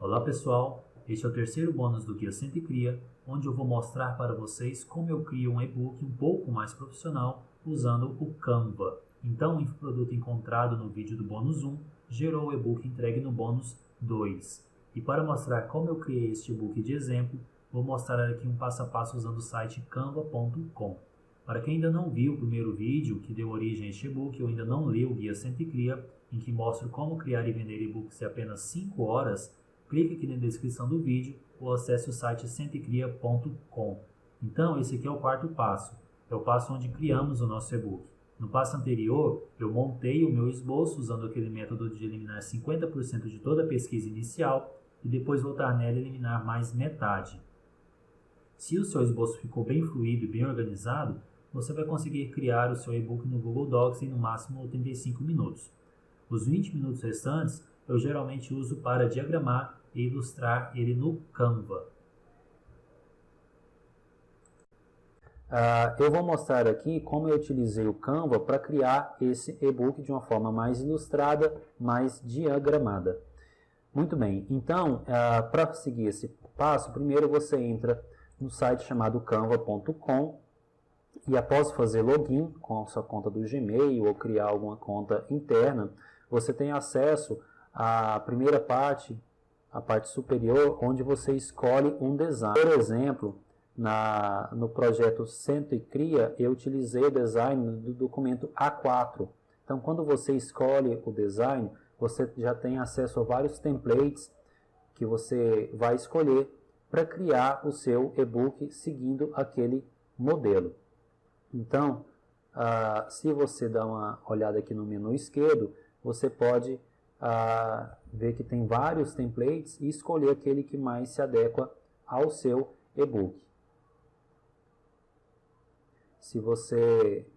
Olá pessoal, este é o terceiro bônus do Guia SentiCria, onde eu vou mostrar para vocês como eu crio um e-book um pouco mais profissional usando o Canva. Então, o infoproduto encontrado no vídeo do bônus 1 gerou o e-book entregue no bônus 2. E para mostrar como eu criei este e-book de exemplo, vou mostrar aqui um passo a passo usando o site canva.com. Para quem ainda não viu o primeiro vídeo que deu origem a este e-book ou ainda não leu o Guia SentiCria, em que mostro como criar e vender e-books em apenas 5 horas, clique aqui na descrição do vídeo ou acesse o site sentecria.com. Então, esse aqui é o quarto passo. É o passo onde criamos o nosso e-book. No passo anterior, eu montei o meu esboço usando aquele método de eliminar 50% de toda a pesquisa inicial e depois voltar nela e eliminar mais metade. Se o seu esboço ficou bem fluido e bem organizado, você vai conseguir criar o seu e-book no Google Docs em no máximo 85 minutos. Os 20 minutos restantes eu geralmente uso para diagramar e ilustrar ele no Canva. Eu vou mostrar aqui como eu utilizei o Canva para criar esse e-book de uma forma mais ilustrada, mais diagramada. Muito bem, então, para seguir esse passo, primeiro você entra no site chamado canva.com e após fazer login com a sua conta do Gmail ou criar alguma conta interna, você tem acesso à primeira parte, a parte superior, onde você escolhe um design. Por exemplo, no projeto SentiCria, eu utilizei o design do documento A4. Então, quando você escolhe o design, você já tem acesso a vários templates que você vai escolher para criar o seu e-book seguindo aquele modelo. Então, se você dá uma olhada aqui no menu esquerdo, você pode ver que tem vários templates e escolher aquele que mais se adequa ao seu e-book. Se você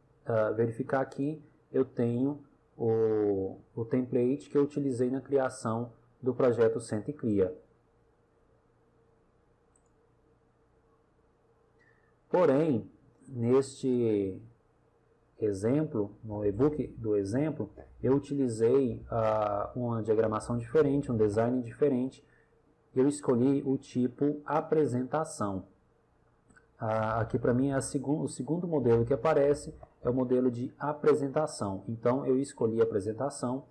verificar aqui, eu tenho o template que eu utilizei na criação do projeto SentiCria. Porém, neste exemplo, no e-book do exemplo, eu utilizei uma diagramação diferente, um design diferente. Eu escolhi o tipo apresentação. Aqui para mim é o segundo modelo que aparece, é o modelo de apresentação. Então eu escolhi a apresentação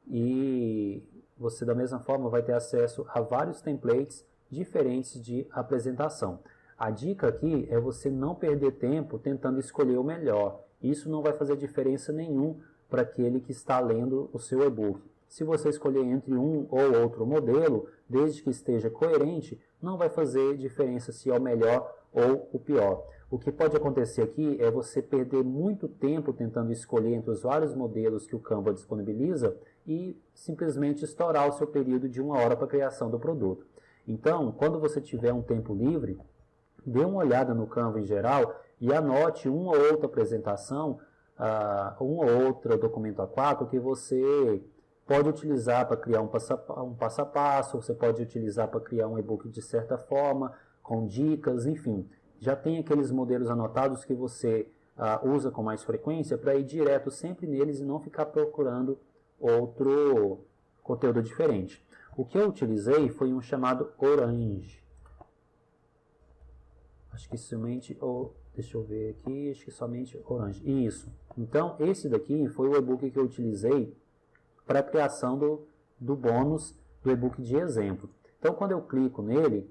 e você da mesma forma vai ter acesso a vários templates diferentes de apresentação. A dica aqui é você não perder tempo tentando escolher o melhor. Isso não vai fazer diferença nenhuma para aquele que está lendo o seu e-book. Se você escolher entre um ou outro modelo, desde que esteja coerente, não vai fazer diferença se é o melhor ou o pior. O que pode acontecer aqui é você perder muito tempo tentando escolher entre os vários modelos que o Canva disponibiliza e simplesmente estourar o seu período de 1 hora para a criação do produto. Então, quando você tiver um tempo livre, dê uma olhada no Canva em geral e anote uma ou outra apresentação, um ou outro documento A4 que você pode utilizar para criar um passo a passo, você pode utilizar para criar um e-book de certa forma, com dicas, enfim. Já tem aqueles modelos anotados que você usa com mais frequência para ir direto sempre neles e não ficar procurando outro conteúdo diferente. O que eu utilizei foi um chamado Orange. Acho que somente, deixa eu ver aqui, acho que somente Orange. Isso. Então, esse daqui foi o e-book que eu utilizei para a criação do bônus do e-book de exemplo. Então, quando eu clico nele,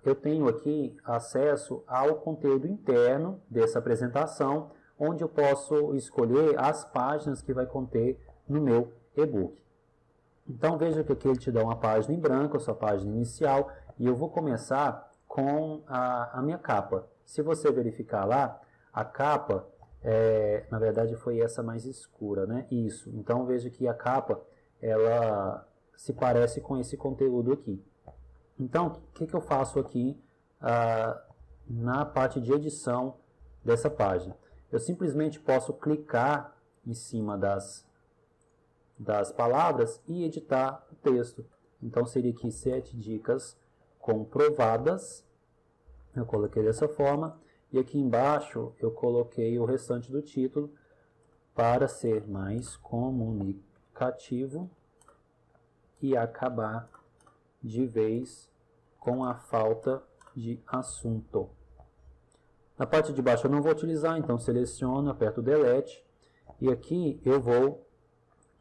eu tenho aqui acesso ao conteúdo interno dessa apresentação, onde eu posso escolher as páginas que vai conter no meu e-book. Então, veja que aqui ele te dá uma página em branco, a sua página inicial, e eu vou começar com a minha capa. Se você verificar lá, a capa, na verdade foi essa mais escura, né? Isso. Então veja que a capa, ela se parece com esse conteúdo aqui. Então, o que eu faço aqui na parte de edição dessa página? Eu simplesmente posso clicar em cima das palavras e editar o texto. Então seria aqui 7 dicas comprovadas, eu coloquei dessa forma, e aqui embaixo eu coloquei o restante do título para ser mais comunicativo e acabar de vez com a falta de assunto. Na parte de baixo eu não vou utilizar, então seleciono, aperto Delete e aqui eu vou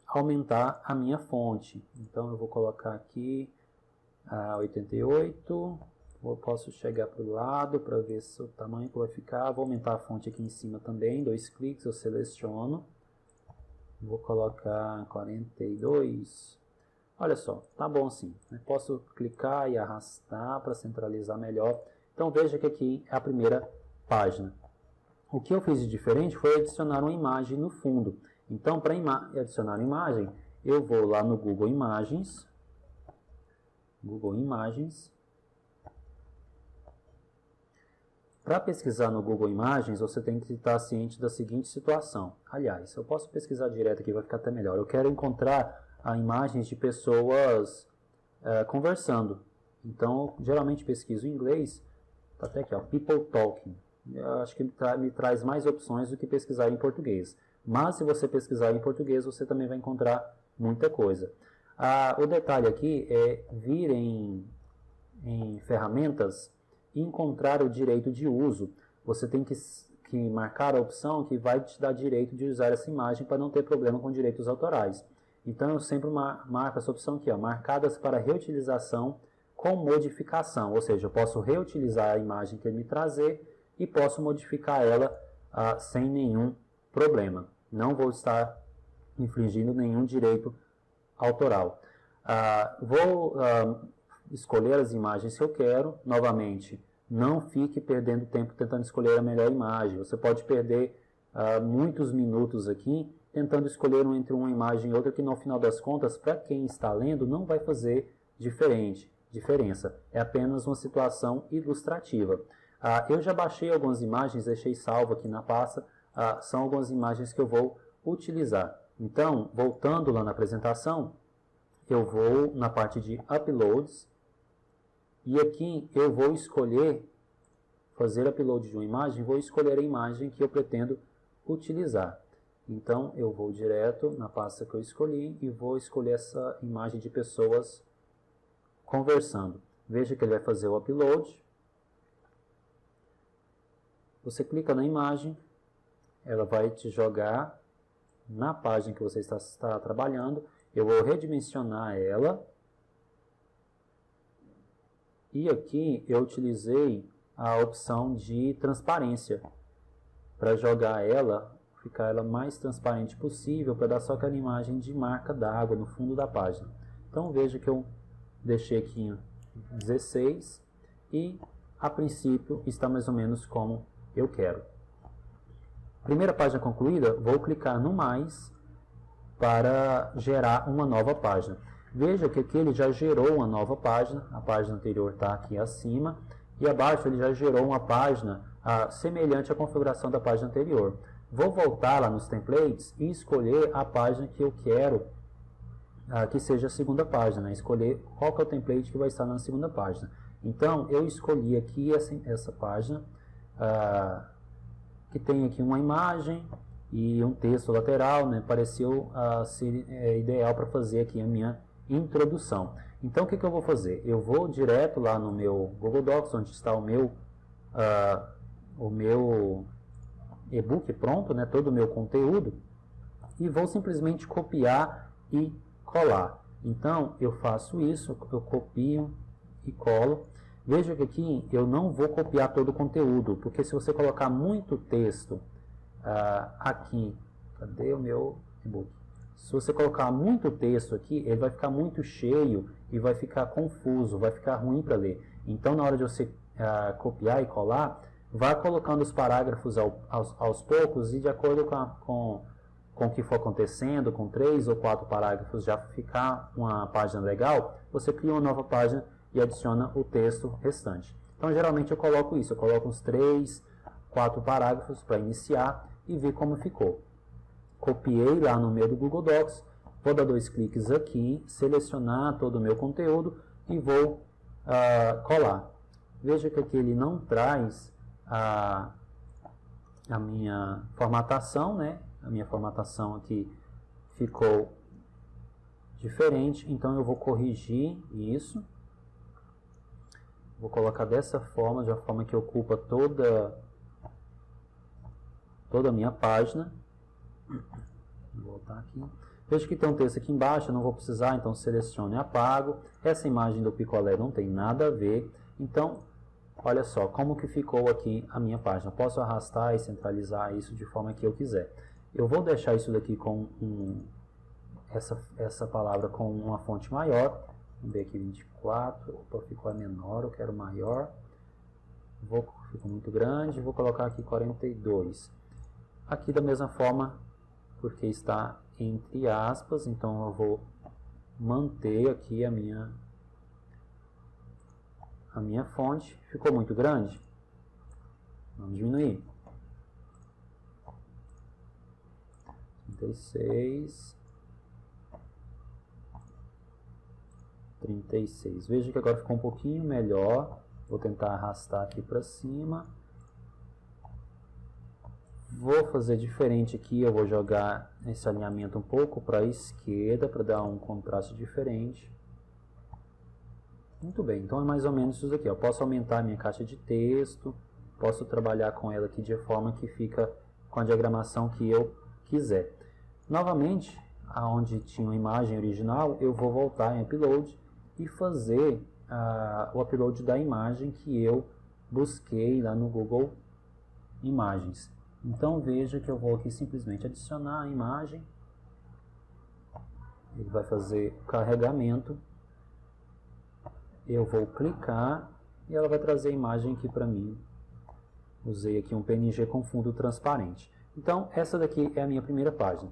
aumentar a minha fonte. Então eu vou colocar aqui a 88, posso chegar para o lado para ver se o tamanho que vai ficar. Vou aumentar a fonte aqui em cima também, 2 cliques, eu seleciono. Vou colocar 42. Olha só, tá bom assim. Posso clicar e arrastar para centralizar melhor. Então veja que aqui é a primeira página. O que eu fiz de diferente foi adicionar uma imagem no fundo. Então, para adicionar uma imagem, eu vou lá no Google Imagens. Para pesquisar no Google Imagens, você tem que estar ciente da seguinte situação. Aliás, eu posso pesquisar direto aqui, vai ficar até melhor. Eu quero encontrar imagens de pessoas conversando. Então, geralmente pesquiso em inglês. Está até aqui, ó, People Talking. Eu acho que me traz mais opções do que pesquisar em português. Mas se você pesquisar em português, você também vai encontrar muita coisa. O detalhe aqui é vir em ferramentas e encontrar o direito de uso. Você tem que marcar a opção que vai te dar direito de usar essa imagem para não ter problema com direitos autorais. Então eu sempre marco essa opção aqui, ó, marcadas para reutilização com modificação. Ou seja, eu posso reutilizar a imagem que ele me trazer e posso modificar ela sem nenhum problema. Não vou estar infringindo nenhum direito autoral. Vou escolher as imagens que eu quero. Novamente, não fique perdendo tempo tentando escolher a melhor imagem. Você pode perder muitos minutos aqui tentando escolher entre uma imagem e outra, que no final das contas, para quem está lendo, não vai fazer diferença. É apenas uma situação ilustrativa. Eu já baixei algumas imagens, deixei salvo aqui na pasta. São algumas imagens que eu vou utilizar. Então, voltando lá na apresentação, eu vou na parte de Uploads e aqui eu vou escolher, fazer upload de uma imagem, vou escolher a imagem que eu pretendo utilizar. Então, eu vou direto na pasta que eu escolhi e vou escolher essa imagem de pessoas conversando. Veja que ele vai fazer o upload. Você clica na imagem, ela vai te jogar na página que você está trabalhando. Eu vou redimensionar ela. E aqui eu utilizei a opção de transparência para jogar ela, ficar ela mais transparente possível, para dar só aquela imagem de marca d'água no fundo da página. Então veja que eu deixei aqui em 16 e a princípio está mais ou menos como eu quero. Primeira página concluída, vou clicar no mais para gerar uma nova página. Veja que aqui ele já gerou uma nova página, a página anterior está aqui acima, e abaixo ele já gerou uma página semelhante à configuração da página anterior. Vou voltar lá nos templates e escolher a página que eu quero que seja a segunda página, né? Escolher qual que é o template que vai estar na segunda página. Então, eu escolhi aqui essa página, que tem aqui uma imagem e um texto lateral, né? Pareceu ser ideal para fazer aqui a minha introdução. Então, o que eu vou fazer? Eu vou direto lá no meu Google Docs, onde está o meu e-book pronto, né? Todo o meu conteúdo, e vou simplesmente copiar e colar. Então, eu faço isso, eu copio e colo. Veja que aqui eu não vou copiar todo o conteúdo, porque se você colocar muito texto aqui, cadê o meu e-book? Se você colocar muito texto aqui, ele vai ficar muito cheio e vai ficar confuso, vai ficar ruim para ler. Então, na hora de você copiar e colar, vá colocando os parágrafos aos poucos e de acordo com o que for acontecendo, com 3 ou 4 parágrafos já ficar uma página legal, você cria uma nova página e adiciona o texto restante. Então, geralmente eu coloco isso, eu coloco uns 3, 4 parágrafos para iniciar e ver como ficou. Copiei lá no meio do Google Docs, vou dar 2 cliques aqui, selecionar todo o meu conteúdo e vou colar. Veja que aqui ele não traz a minha formatação, né? A minha formatação aqui ficou diferente, então eu vou corrigir isso. Vou colocar dessa forma, de uma forma que ocupa toda a minha página. Vou voltar aqui. Veja que tem um texto aqui embaixo, eu não vou precisar, então selecione e apago. Essa imagem do picolé não tem nada a ver. Então, olha só como que ficou aqui a minha página. Posso arrastar e centralizar isso de forma que eu quiser. Eu vou deixar isso daqui com essa palavra com uma fonte maior. Vamos ver aqui 24. Opa, ficou menor, eu quero maior. Ficou muito grande, vou colocar aqui 42. Aqui da mesma forma, porque está entre aspas, então eu vou manter aqui a minha fonte. Ficou muito grande? Vamos diminuir. 36. 36. Veja que agora ficou um pouquinho melhor. Vou tentar arrastar aqui para cima. Vou fazer diferente aqui. Eu vou jogar esse alinhamento um pouco para a esquerda para dar um contraste diferente. Muito bem, então é mais ou menos isso aqui. Eu posso aumentar a minha caixa de texto. Posso trabalhar com ela aqui de forma que fica com a diagramação que eu quiser. Novamente, aonde tinha uma imagem original, eu vou voltar em Upload e fazer o upload da imagem que eu busquei lá no Google Imagens. Então veja que eu vou aqui simplesmente adicionar a imagem. Ele vai fazer o carregamento. Eu vou clicar e ela vai trazer a imagem aqui para mim. Usei aqui um PNG com fundo transparente. Então essa daqui é a minha primeira página.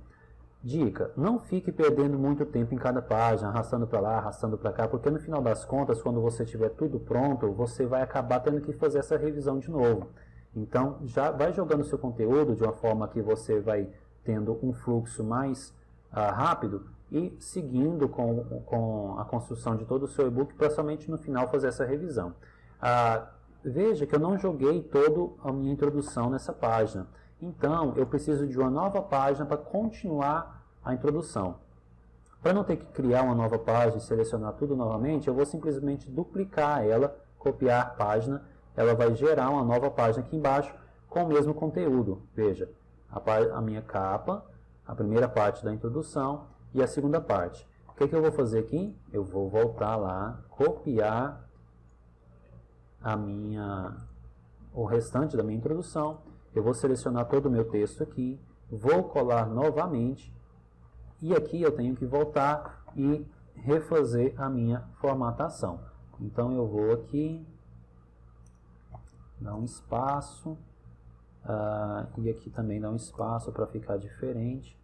Dica, não fique perdendo muito tempo em cada página, arrastando para lá, arrastando para cá, porque no final das contas, quando você tiver tudo pronto, você vai acabar tendo que fazer essa revisão de novo. Então, já vai jogando o seu conteúdo de uma forma que você vai tendo um fluxo mais rápido e seguindo com a construção de todo o seu e-book para somente no final fazer essa revisão. Veja que eu não joguei toda a minha introdução nessa página. Então, eu preciso de uma nova página para continuar a introdução. Para não ter que criar uma nova página e selecionar tudo novamente, eu vou simplesmente duplicar ela, copiar a página, ela vai gerar uma nova página aqui embaixo com o mesmo conteúdo. Veja, a minha capa, a primeira parte da introdução e a segunda parte. O que eu vou fazer aqui? Eu vou voltar lá, copiar o restante da minha introdução. Eu vou selecionar todo o meu texto aqui, vou colar novamente e aqui eu tenho que voltar e refazer a minha formatação. Então eu vou aqui, dar um espaço e aqui também dar um espaço para ficar diferente.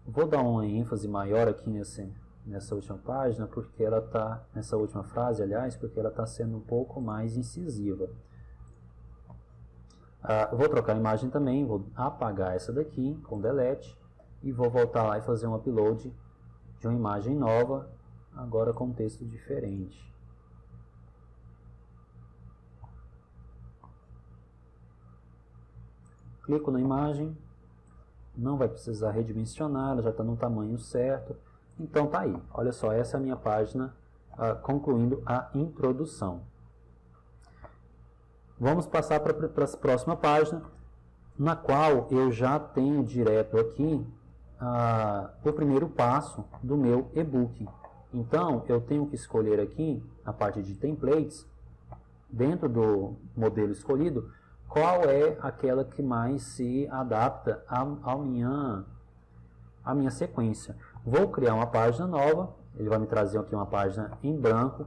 Vou dar uma ênfase maior aqui nessa última página, porque ela está, nessa última frase, aliás, porque ela está sendo um pouco mais incisiva. Vou trocar a imagem também, vou apagar essa daqui com delete e vou voltar lá e fazer um upload de uma imagem nova, agora com um texto diferente. Clico na imagem, não vai precisar redimensionar, ela já está no tamanho certo. Então tá aí, olha só, essa é a minha página concluindo a introdução. Vamos passar para a próxima página, na qual eu já tenho direto aqui o primeiro passo do meu e-book. Então, eu tenho que escolher aqui, a parte de templates, dentro do modelo escolhido, qual é aquela que mais se adapta à minha sequência. Vou criar uma página nova, ele vai me trazer aqui uma página em branco.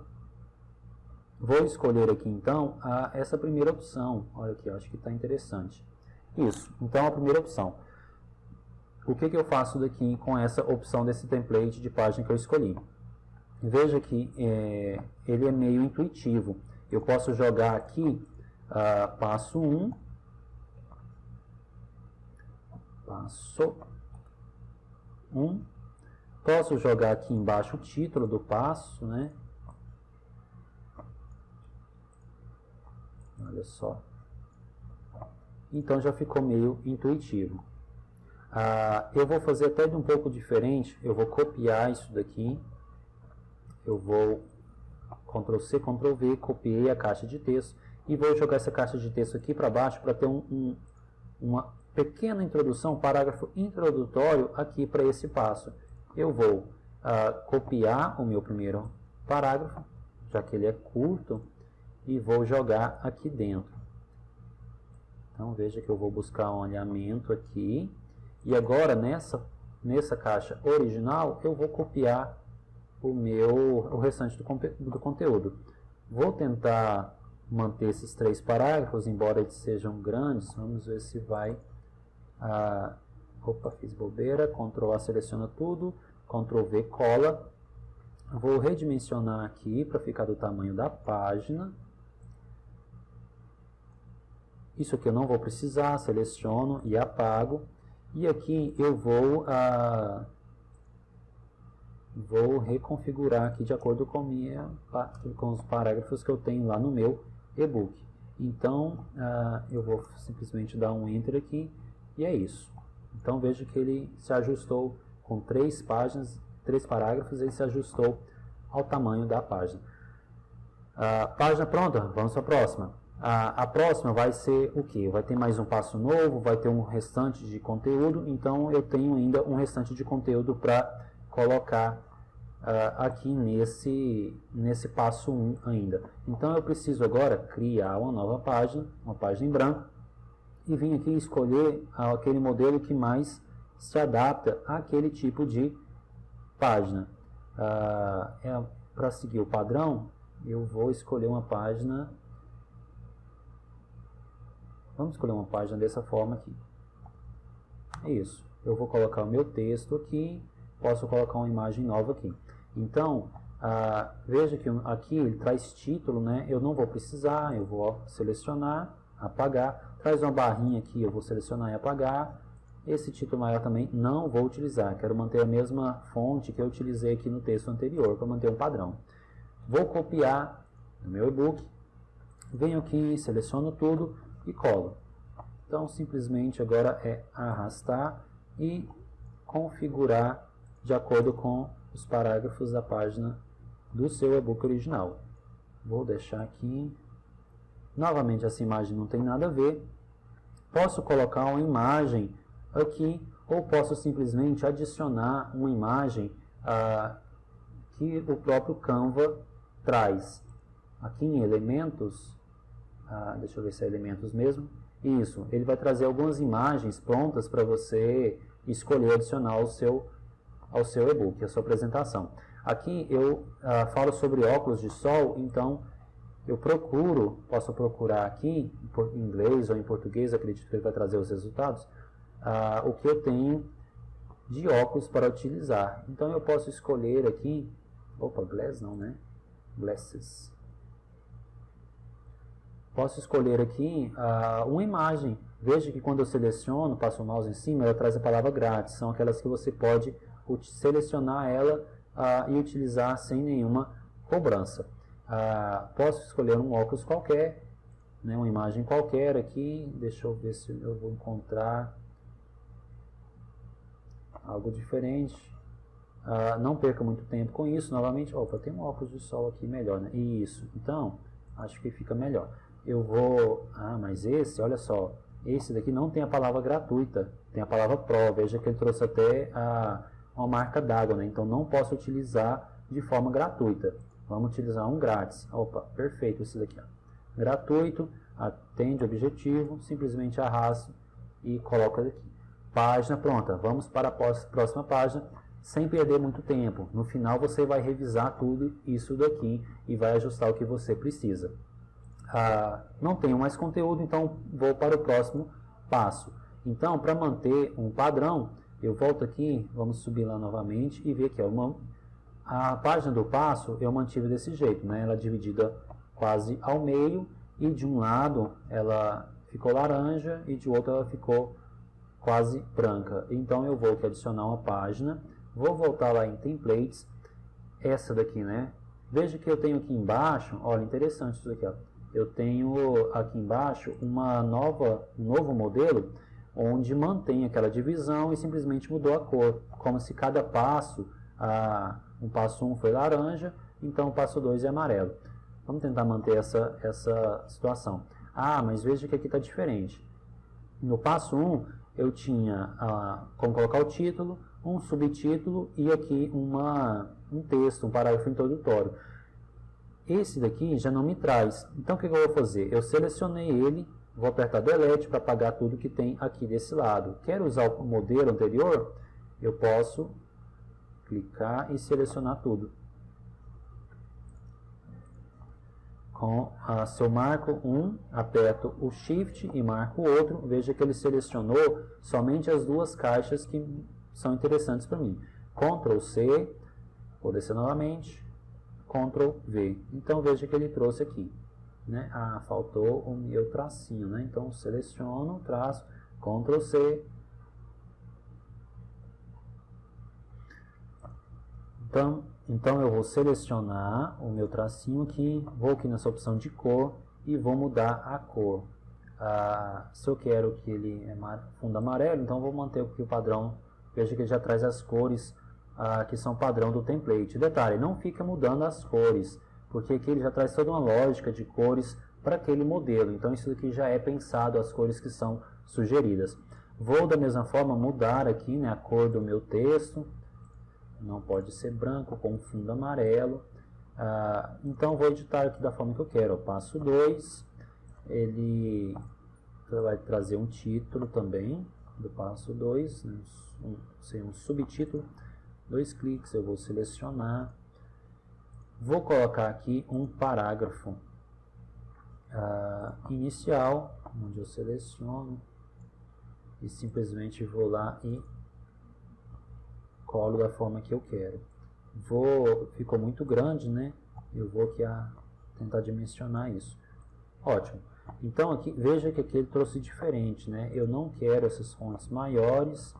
Vou escolher aqui então essa primeira opção. Olha aqui, acho que está interessante. Isso, então a primeira opção. O que eu faço daqui com essa opção desse template de página que eu escolhi? Veja que ele é meio intuitivo. Eu posso jogar aqui passo 1, passo 1. Posso jogar aqui embaixo o título do passo, né? Olha só. Então já ficou meio intuitivo. Eu vou fazer até de um pouco diferente. Eu vou copiar isso daqui. Eu vou Ctrl C, Ctrl V, copiei a caixa de texto e vou jogar essa caixa de texto aqui para baixo para ter uma pequena introdução, um parágrafo introdutório aqui para esse passo. Eu vou copiar o meu primeiro parágrafo, já que ele é curto, e vou jogar aqui dentro. Então veja que eu vou buscar um alinhamento aqui, e agora nessa caixa original eu vou copiar o restante do conteúdo. Vou tentar manter esses 3 parágrafos, embora eles sejam grandes. Vamos ver se vai... opa, fiz bobeira. Ctrl A, seleciona tudo. Ctrl V, cola. Vou redimensionar aqui para ficar do tamanho da página. Isso aqui eu não vou precisar, seleciono e apago. E aqui eu vou reconfigurar aqui de acordo com os parágrafos que eu tenho lá no meu e-book. Então, eu vou simplesmente dar um Enter aqui e é isso. Então, veja que ele se ajustou com 3 páginas, 3 parágrafos, ele se ajustou ao tamanho da página. Página pronta, vamos para a próxima. A próxima vai ser o que? Vai ter mais um passo novo, vai ter um restante de conteúdo, então eu tenho ainda um restante de conteúdo para colocar aqui nesse passo 1 ainda. Então eu preciso agora criar uma nova página, uma página em branco, e vim aqui escolher aquele modelo que mais se adapta àquele tipo de página. Para seguir o padrão, eu vou escolher uma página... Vamos escolher uma página dessa forma aqui. É isso. Eu vou colocar o meu texto aqui, posso colocar uma imagem nova aqui. Então, veja que aqui ele traz título, né? Eu não vou precisar, eu vou selecionar, apagar. Traz uma barrinha aqui, eu vou selecionar e apagar. Esse título maior também não vou utilizar. Quero manter a mesma fonte que eu utilizei aqui no texto anterior, para manter um padrão. Vou copiar no meu e-book. Venho aqui, seleciono tudo e colo. Então, simplesmente agora é arrastar e configurar de acordo com os parágrafos da página do seu e-book original. Vou deixar aqui. Novamente, essa imagem não tem nada a ver. Posso colocar uma imagem aqui, ou posso simplesmente adicionar uma imagem que o próprio Canva traz. Aqui em elementos, deixa eu ver se é elementos mesmo. Isso, ele vai trazer algumas imagens prontas para você escolher adicionar ao seu e-book, a sua apresentação. Aqui eu falo sobre óculos de sol, então eu posso procurar aqui, em inglês ou em português, acredito que ele vai trazer os resultados, o que eu tenho de óculos para utilizar. Então eu posso escolher aqui, glass não, né? Glasses. Posso escolher aqui uma imagem. Veja que quando eu seleciono, passo o mouse em cima, ela traz a palavra grátis. São aquelas que você pode selecionar ela e utilizar sem nenhuma cobrança. Posso escolher um óculos qualquer, né, uma imagem qualquer aqui. Deixa eu ver se eu vou encontrar algo diferente. Não perca muito tempo com isso. Novamente, tem um óculos de sol aqui melhor, né? Isso. Então, acho que fica melhor. Eu vou... mas esse, olha só, esse daqui não tem a palavra gratuita, tem a palavra Pro. Veja que ele trouxe até uma marca d'água, né? Então não posso utilizar de forma gratuita. Vamos utilizar um grátis. Perfeito esse daqui. Gratuito, atende o objetivo, simplesmente arrasto e coloco aqui. Página pronta. Vamos para a próxima página, sem perder muito tempo. No final você vai revisar tudo isso daqui e vai ajustar o que você precisa. Não tenho mais conteúdo, então vou para o próximo passo. Então, para manter um padrão, eu volto aqui, vamos subir lá novamente e ver que a página do passo eu mantive desse jeito, né? Ela é dividida quase ao meio e de um lado ela ficou laranja e de outro ela ficou quase branca. Então eu vou aqui adicionar uma página, vou voltar lá em templates, essa daqui, né? Veja que eu tenho aqui embaixo, olha, interessante isso aqui, ó. Eu tenho aqui embaixo um novo modelo, onde mantém aquela divisão e simplesmente mudou a cor, como se cada passo, um passo 1 foi laranja então o passo 2 é amarelo. Vamos tentar manter essa situação. Ah, mas veja que aqui está diferente. No passo 1, eu tinha como colocar o título, um subtítulo e aqui um texto, um parágrafo introdutório. Esse daqui já não me traz. Então, o que eu vou fazer? Eu selecionei ele, vou apertar Delete para apagar tudo que tem aqui desse lado. Quero usar o modelo anterior? Eu posso clicar e selecionar tudo. Se eu marco um, aperto o Shift e marco o outro, veja que ele selecionou somente as duas caixas que são interessantes para mim. Ctrl C, vou descer novamente, Ctrl V. Então veja que ele trouxe aqui, né? Ah, faltou o meu tracinho, né? Então seleciono, traço, Ctrl C. Então eu vou selecionar o meu tracinho aqui, vou aqui nessa opção de cor e vou mudar a cor. Se eu quero que ele é fundo amarelo, então vou manter aqui o padrão. Veja que ele já traz as cores que são padrão do template. Detalhe, não fica mudando as cores, porque aqui ele já traz toda uma lógica de cores para aquele modelo. Então isso aqui já é pensado, as cores que são sugeridas. Vou da mesma forma mudar aqui, né, a cor do meu texto. Não pode ser branco com fundo amarelo. Então vou editar aqui da forma que eu quero. Passo 2, ele vai trazer um título também do passo 2, né, um subtítulo. 2 cliques, eu vou selecionar. Vou colocar aqui um parágrafo inicial, onde eu seleciono e simplesmente vou lá e colo da forma que eu quero. Ficou muito grande, né? Eu vou aqui tentar dimensionar isso. Ótimo. Então aqui, veja que aqui ele trouxe diferente, né? Eu não quero essas fontes maiores.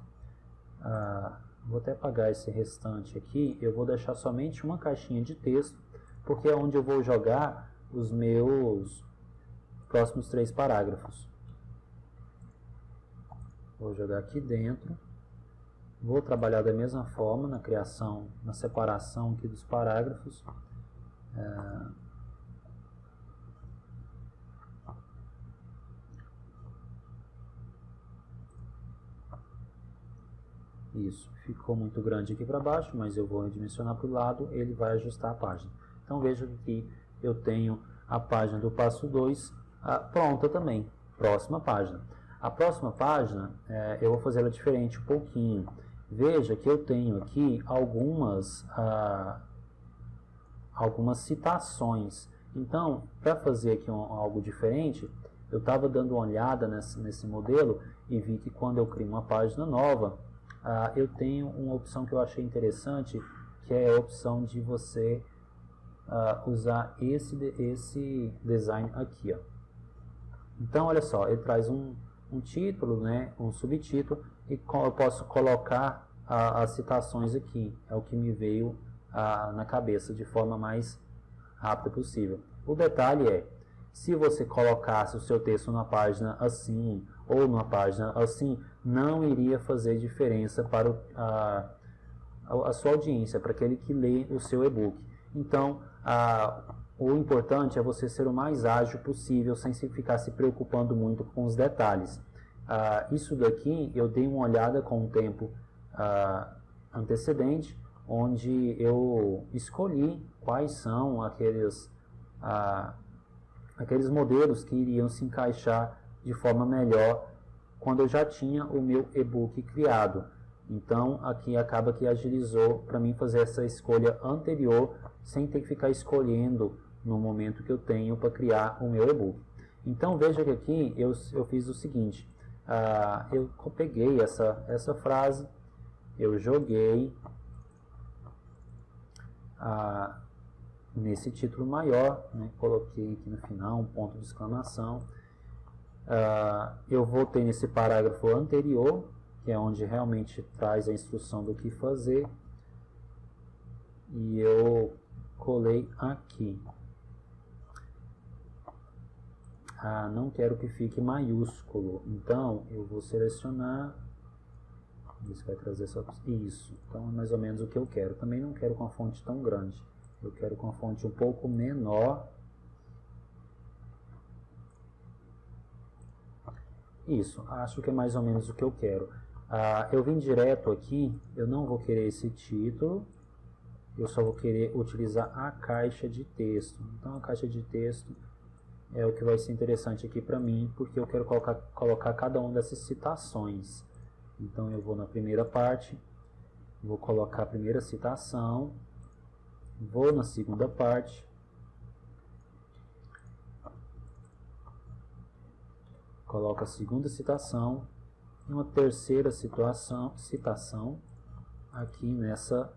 Vou até apagar esse restante aqui. Eu vou deixar somente uma caixinha de texto, porque é onde eu vou jogar os meus próximos 3 parágrafos. Vou jogar aqui dentro. Vou trabalhar da mesma forma na criação, na separação aqui dos parágrafos. Isso, ficou muito grande aqui para baixo, mas eu vou dimensionar para o lado, ele vai ajustar a página. Então veja que eu tenho a página do passo 2 pronta também. Próxima página. A próxima página, eu vou fazer ela diferente um pouquinho. Veja que eu tenho aqui algumas citações. Então, para fazer aqui algo diferente, eu estava dando uma olhada nesse modelo e vi que quando eu crio uma página nova, eu tenho uma opção que eu achei interessante, que é a opção de você usar esse design aqui. Ó. Então, olha só, ele traz um título, né, um subtítulo, e eu posso colocar as citações aqui. É o que me veio na cabeça de forma mais rápida possível. O detalhe é, se você colocasse o seu texto numa página assim, ou numa página assim, não iria fazer diferença para a sua audiência, para aquele que lê o seu e-book. Então, o importante é você ser o mais ágil possível, sem ficar se preocupando muito com os detalhes. Isso daqui eu dei uma olhada com o tempo antecedente, onde eu escolhi quais são aqueles modelos que iriam se encaixar de forma melhor quando eu já tinha o meu e-book criado. Então aqui acaba que agilizou para mim fazer essa escolha anterior, sem ter que ficar escolhendo no momento que eu tenho para criar o meu e-book. Então veja que aqui eu fiz o seguinte, eu peguei essa frase, eu joguei nesse título maior, né, coloquei aqui no final um ponto de exclamação. Eu voltei nesse parágrafo anterior, que é onde realmente traz a instrução do que fazer, e eu colei aqui. Não quero que fique maiúsculo, então eu vou selecionar, isso vai trazer só isso, então é mais ou menos o que eu quero. Também não quero com a fonte tão grande, Eu quero com a fonte um pouco menor. Isso, acho que é mais ou menos o que eu quero. Eu vim direto aqui, eu não vou querer esse título, eu só vou querer utilizar a caixa de texto. Então a caixa de texto é o que vai ser interessante aqui para mim, porque eu quero colocar cada uma dessas citações. Então eu vou na primeira parte, vou colocar a primeira citação, vou na segunda parte, coloco a segunda citação e uma terceira citação aqui nessa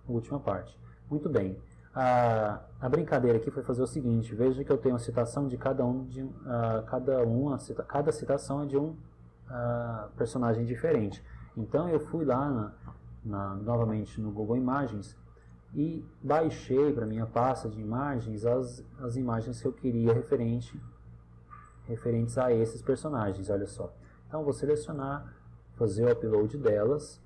última parte. Muito bem. A brincadeira aqui foi fazer o seguinte: veja que eu tenho a citação de cada citação é de um personagem diferente. Então eu fui lá novamente no Google Imagens e baixei para minha pasta de imagens as imagens que eu queria referentes a esses personagens. Olha só. Então vou selecionar, fazer o upload delas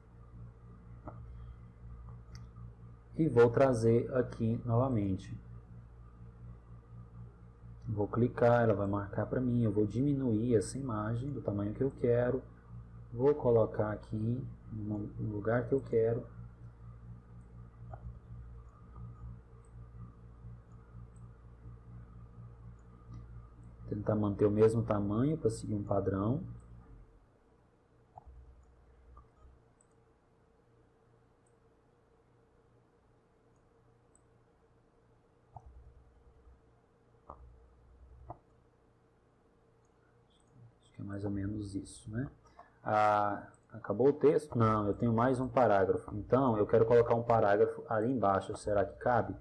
e vou trazer aqui novamente. Vou clicar, ela vai marcar para mim, eu vou diminuir essa imagem do tamanho que eu quero, vou colocar aqui no lugar que eu quero. Tentar manter o mesmo tamanho para seguir um padrão. Acho que é mais ou menos isso, né? Acabou o texto? Não, eu tenho mais um parágrafo. Então, eu quero colocar um parágrafo ali embaixo. Será que cabe?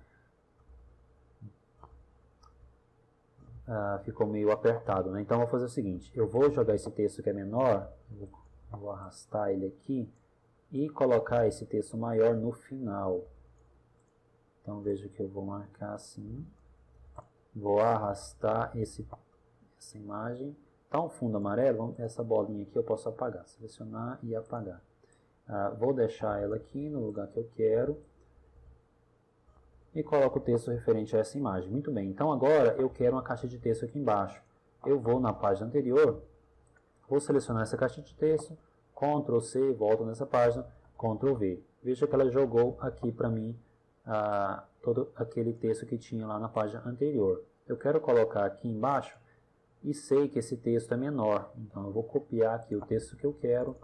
Ficou meio apertado, né? Então, eu vou fazer o seguinte. Eu vou jogar esse texto que é menor. Eu vou arrastar ele aqui. E colocar esse texto maior no final. Então, veja que eu vou marcar assim. Vou arrastar essa imagem. Está um fundo amarelo, essa bolinha aqui eu posso apagar. Selecionar e apagar. Vou deixar ela aqui no lugar que eu quero. E coloco o texto referente a essa imagem. Muito bem, então agora eu quero uma caixa de texto aqui embaixo. Eu vou na página anterior, vou selecionar essa caixa de texto, Ctrl C, volto nessa página, Ctrl V. Veja que ela jogou aqui para mim todo aquele texto que tinha lá na página anterior. Eu quero colocar aqui embaixo e sei que esse texto é menor. Então eu vou copiar aqui o texto que eu quero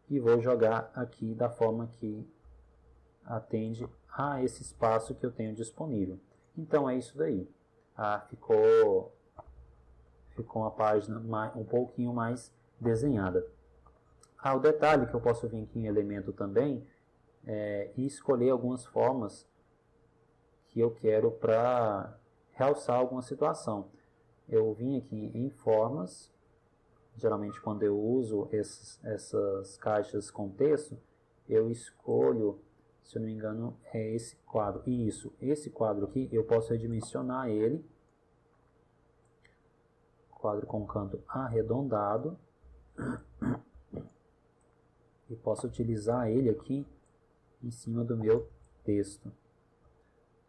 e vou jogar aqui da forma que atende a esse espaço que eu tenho disponível. Então é isso daí. Ficou uma página um pouquinho mais desenhada. O detalhe que eu posso vir aqui em elemento também e escolher algumas formas que eu quero para realçar alguma situação. Eu vim aqui em formas, geralmente quando eu uso essas caixas com texto, eu escolho, se eu não me engano, é esse quadro. Isso, esse quadro aqui, eu posso redimensionar ele. Quadro com canto arredondado. E posso utilizar ele aqui em cima do meu texto.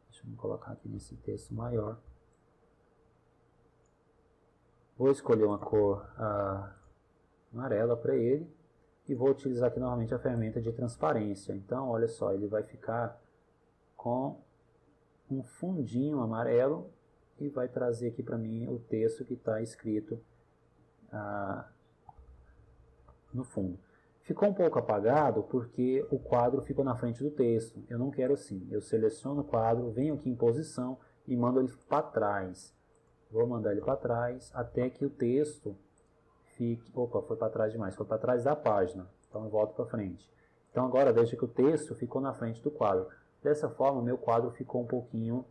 Deixa eu colocar aqui nesse texto maior. Vou escolher uma cor amarela para ele. E vou utilizar aqui novamente a ferramenta de transparência. Então, olha só, ele vai ficar com um fundinho amarelo e vai trazer aqui para mim o texto que está escrito no fundo. Ficou um pouco apagado porque o quadro ficou na frente do texto. Eu não quero assim. Eu seleciono o quadro, venho aqui em posição e mando ele para trás. Vou mandar ele para trás até que o texto fique... Opa, foi para trás demais. Foi para trás da página. Então eu volto para frente. Então agora veja que o texto ficou na frente do quadro. Dessa forma, o meu quadro ficou um pouquinho...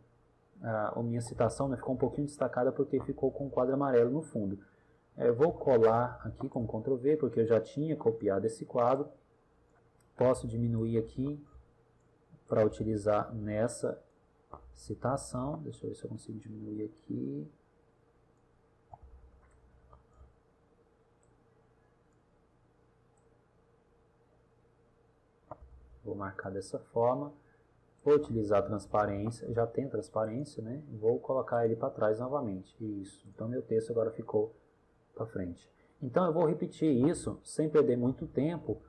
a minha citação ficou um pouquinho destacada porque ficou com um quadro amarelo no fundo. Eu vou colar aqui com Ctrl V, porque eu já tinha copiado esse quadro. Posso diminuir aqui para utilizar nessa citação. Deixa eu ver se eu consigo diminuir aqui. Vou marcar dessa forma. vou utilizar transparência, já tem transparência, né? Vou colocar ele para trás novamente. Isso. Então meu texto agora ficou para frente. Então eu vou repetir isso sem perder muito tempo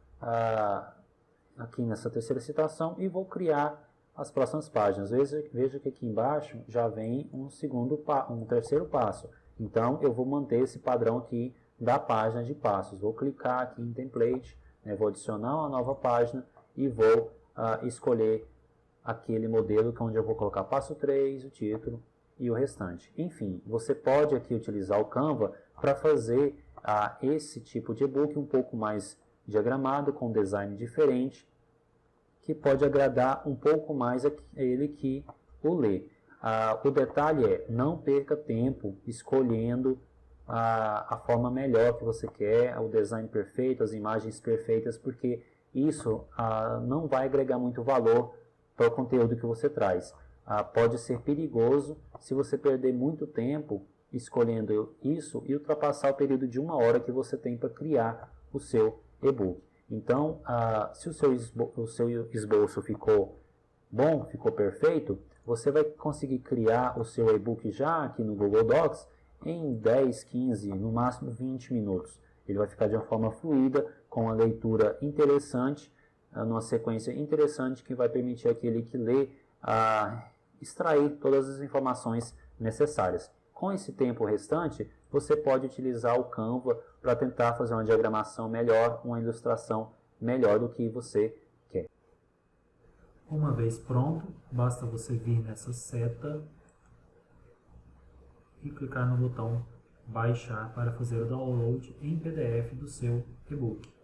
aqui nessa terceira citação e vou criar as próximas páginas. Veja que aqui embaixo já vem um terceiro passo. Então eu vou manter esse padrão aqui da página de passos. Vou clicar aqui em template, né? Vou adicionar uma nova página e vou escolher aquele modelo onde eu vou colocar passo 3, o título e o restante. Enfim, você pode aqui utilizar o Canva para fazer esse tipo de e-book um pouco mais diagramado, com design diferente, que pode agradar um pouco mais a ele que o lê. O detalhe é, não perca tempo escolhendo a forma melhor que você quer, o design perfeito, as imagens perfeitas, porque isso não vai agregar muito valor para o conteúdo que você traz. Pode ser perigoso se você perder muito tempo escolhendo isso e ultrapassar o período de 1 hora que você tem para criar o seu e-book. Então, se o seu esboço ficou bom, ficou perfeito, você vai conseguir criar o seu e-book já aqui no Google Docs em 10, 15, no máximo 20 minutos. Ele vai ficar de uma forma fluida, com uma leitura interessante, numa sequência interessante que vai permitir aquele que lê extrair todas as informações necessárias. Com esse tempo restante, você pode utilizar o Canva para tentar fazer uma diagramação melhor, uma ilustração melhor do que você quer. Uma vez pronto, basta você vir nessa seta e clicar no botão baixar para fazer o download em PDF do seu e-book.